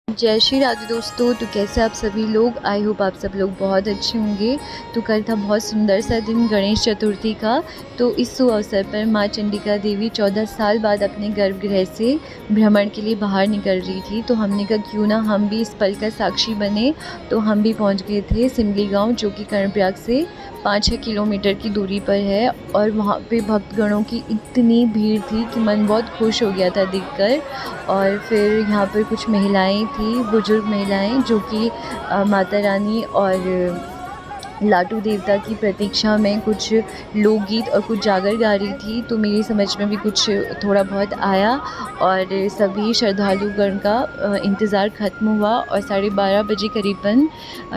जय श्री राधे दोस्तों। तो कैसे आप सभी लोग? आई होप आप सब लोग बहुत अच्छे होंगे। तो कल था बहुत सुंदर सा दिन, गणेश चतुर्थी का। तो इस शुभ अवसर पर माँ चंडिका देवी 14 साल बाद अपने गर्भगृह से भ्रमण के लिए बाहर निकल रही थी। तो हमने कहा क्यों ना हम भी इस पल का साक्षी बने। तो हम भी पहुँच गए थे सिमली गाँव, जो कि कर्णप्रयाग से 5-6 किलोमीटर की दूरी पर है। और वहाँ पे भक्तगणों की इतनी भीड़ थी कि मन बहुत खुश हो गया था देखकर। और फिर यहाँ पर कुछ महिलाएं थी, बुजुर्ग महिलाएं, जो कि माता रानी और लाटू देवता की प्रतीक्षा में कुछ लोकगीत और कुछ जागर गा रही थी। तो मेरी समझ में भी कुछ थोड़ा बहुत आया और सभी श्रद्धालुगण का इंतज़ार ख़त्म हुआ और 12:30 बजे करीबन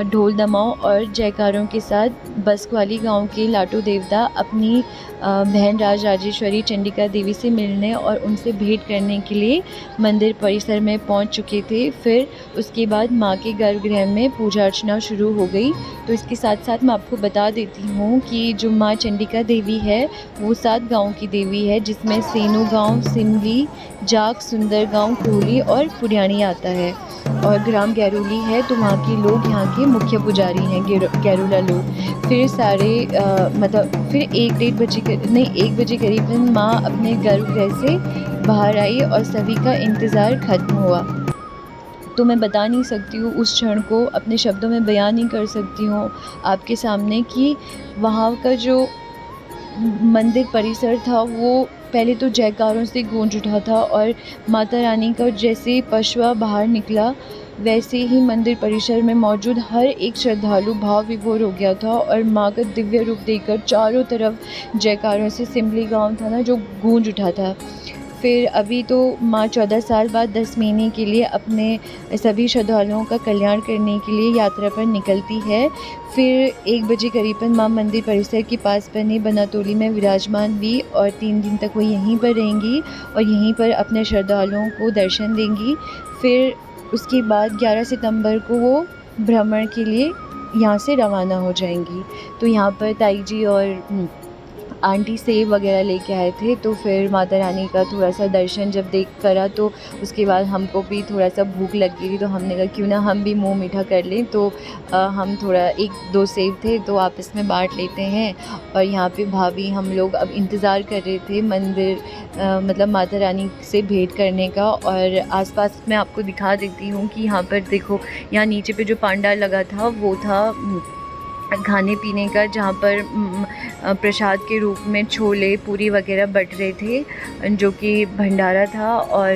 ढोल दमाओं और जयकारों के साथ बसवाली गांव के लाटू देवता अपनी बहन राजराजेश्वरी चंडिका देवी से मिलने और उनसे भेंट करने के लिए मंदिर परिसर में पहुंच चुके थे। फिर उसके बाद माँ के गर्भगृह में पूजा अर्चना शुरू हो गई। तो इसके साथ साथ मैं आपको बता देती हूँ कि जो माँ चंडिका देवी है वो 7 गाँव की देवी है, जिसमें सेनू गाँव, सिमली, जाग, सुंदर गाँव, कोहली और पुरियानी आता है। और ग्राम गैरोली है, तो वहाँ के लोग यहाँ के मुख्य पुजारी हैं, गैरोला लोग। फिर फिर 1 बजे करीबन माँ अपने गर्भगृह से बाहर आई और सभी का इंतज़ार ख़त्म हुआ। तो मैं बता नहीं सकती हूँ उस क्षण को, अपने शब्दों में बयान नहीं कर सकती हूँ आपके सामने कि वहाँ का जो मंदिर परिसर था वो पहले तो जयकारों से गूंज उठा था। और माता रानी का जैसे पशवा बाहर निकला, वैसे ही मंदिर परिसर में मौजूद हर एक श्रद्धालु भाव विभोर हो गया था और माँ का दिव्य रूप देखकर चारों तरफ जयकारों से सिमली गांव था ना, जो गूंज उठा था। फिर अभी तो माँ 14 साल बाद 10 महीने के लिए अपने सभी श्रद्धालुओं का कल्याण करने के लिए यात्रा पर निकलती है। फिर 1 बजे करीबन माँ मंदिर परिसर के पास बने बनातोली में विराजमान हुई और 3 दिन तक वो यहीं पर रहेंगी और यहीं पर अपने श्रद्धालुओं को दर्शन देंगी। फिर उसके बाद 11 सितंबर को वो भ्रमण के लिए यहाँ से रवाना हो जाएंगी। तो यहाँ पर ताई जी और आंटी सेब वगैरह लेके आए थे। तो फिर माता रानी का थोड़ा सा दर्शन जब देख करा, तो उसके बाद हमको भी थोड़ा सा भूख लग गई थी। तो हमने कहा क्यों ना हम भी मुंह मीठा कर लें। तो हम थोड़ा 1-2 सेब थे तो आपस में बांट लेते हैं। और यहाँ पे भाभी हम लोग अब इंतज़ार कर रहे थे मंदिर मतलब माता रानी से भेंट करने का। और आसपास मैं आपको दिखा देती हूँ कि यहाँ पर देखो, यहाँ नीचे पे जो पांडाल लगा था वो था खाने पीने का, जहाँ पर प्रसाद के रूप में छोले पूरी वगैरह बट रहे थे, जो कि भंडारा था। और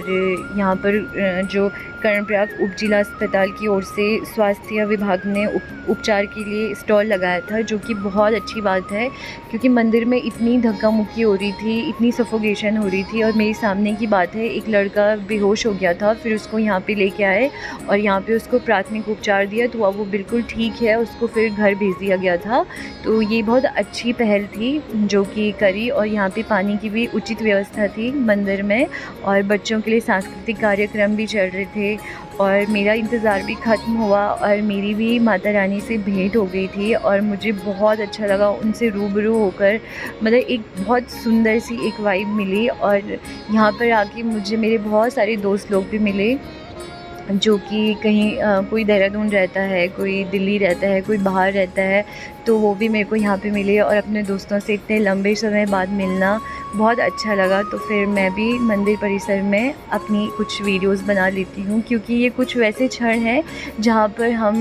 यहाँ पर जो कर्णप्रयाग उप जिला अस्पताल की ओर से स्वास्थ्य विभाग ने उपचार के लिए स्टॉल लगाया था, जो कि बहुत अच्छी बात है, क्योंकि मंदिर में इतनी धक्का मुक्की हो रही थी, इतनी सफोकेशन हो रही थी। और मेरे सामने की बात है, एक लड़का बेहोश हो गया था, फिर उसको यहाँ पे लेके आए और यहाँ पे उसको प्राथमिक उपचार दिया, तो अब वो बिल्कुल ठीक है, उसको फिर घर भेज दिया गया था। तो ये बहुत अच्छी पहल थी जो कि करी। और यहाँ पे पानी की भी उचित व्यवस्था थी मंदिर में, और बच्चों के लिए सांस्कृतिक कार्यक्रम भी चल रहे थे। और मेरा इंतज़ार भी ख़त्म हुआ और मेरी भी माता रानी से भेंट हो गई थी और मुझे बहुत अच्छा लगा उनसे रूबरू होकर। मतलब एक बहुत सुंदर सी एक वाइब मिली। और यहाँ पर आके मुझे मेरे बहुत सारे दोस्त लोग भी मिले, जो कि कहीं कोई देहरादून रहता है, कोई दिल्ली रहता है, कोई बाहर रहता है। तो वो भी मेरे को यहाँ पे मिले और अपने दोस्तों से इतने लंबे समय बाद मिलना बहुत अच्छा लगा। तो फिर मैं भी मंदिर परिसर में अपनी कुछ वीडियोस बना लेती हूँ, क्योंकि ये कुछ वैसे क्षण हैं जहाँ पर हम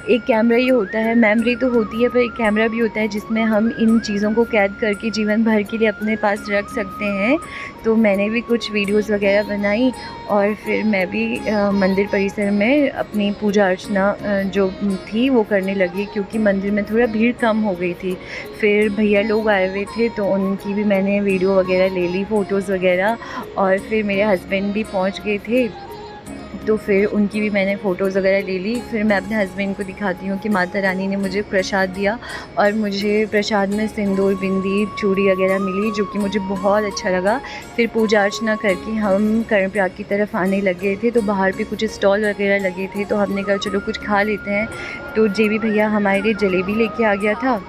एक कैमरा ही होता है, मेमोरी तो होती है, पर एक कैमरा भी होता है जिसमें हम इन चीज़ों को कैद करके जीवन भर के लिए अपने पास रख सकते हैं। तो मैंने भी कुछ वीडियोस वगैरह बनाई और फिर मैं भी मंदिर परिसर में अपनी पूजा अर्चना जो थी वो करने लगी, क्योंकि मंदिर में थोड़ा भीड़ कम हो गई थी। फिर भैया लोग आए हुए थे तो उनकी भी मैंने वीडियो वगैरह ले ली, फ़ोटोज़ वगैरह। और फिर मेरे हस्बैंड भी पहुंच गए थे, तो फिर उनकी भी मैंने फ़ोटोज़ वगैरह ले ली। फिर मैं अपने हस्बैंड को दिखाती हूँ कि माता रानी ने मुझे प्रसाद दिया, और मुझे प्रसाद में सिंदूर, बिंदी, चूड़ी वगैरह मिली, जो कि मुझे बहुत अच्छा लगा। फिर पूजा अर्चना करके हम कर्णप्रयाग की तरफ आने लगे थे। तो बाहर पे कुछ स्टॉल वगैरह लगे थे, तो हमने कहा चलो कुछ खा लेते हैं। तो जेबी भैया हमारे लिए जलेबी लेके आ गया था।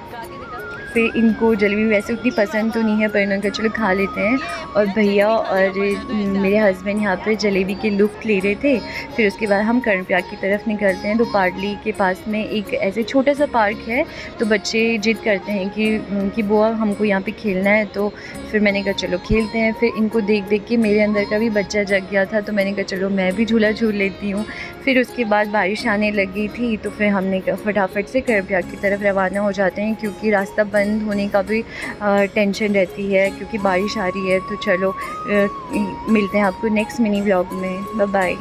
फिर इनको जलेबी वैसे उतनी पसंद तो नहीं है, पर इन्होंने कहा चलो खा लेते हैं। और भैया और मेरे हस्बैंड यहाँ पे जलेबी के लुत्फ़ ले रहे थे। फिर उसके बाद हम कर्णप्रयाग की तरफ निकलते हैं। तो पाडली के पास में एक ऐसे छोटा-सा पार्क है, तो बच्चे ज़िद करते हैं कि बुआ हमको यहाँ पे खेलना है। तो फिर मैंने कहा चलो खेलते हैं। फिर इनको देख-देख के मेरे अंदर का भी बच्चा जग गया था, तो मैंने कहा चलो मैं भी झूला झूल लेती हूँ। फिर उसके बाद बारिश आने लगी थी, तो फिर हमने कहा फटाफट से कर्णप्रयाग की तरफ रवाना हो जाते हैं, क्योंकि रास्ता बंद होने का भी टेंशन रहती है क्योंकि बारिश आ रही है। तो चलो मिलते हैं आपको नेक्स्ट मिनी व्लॉग में। Bye bye.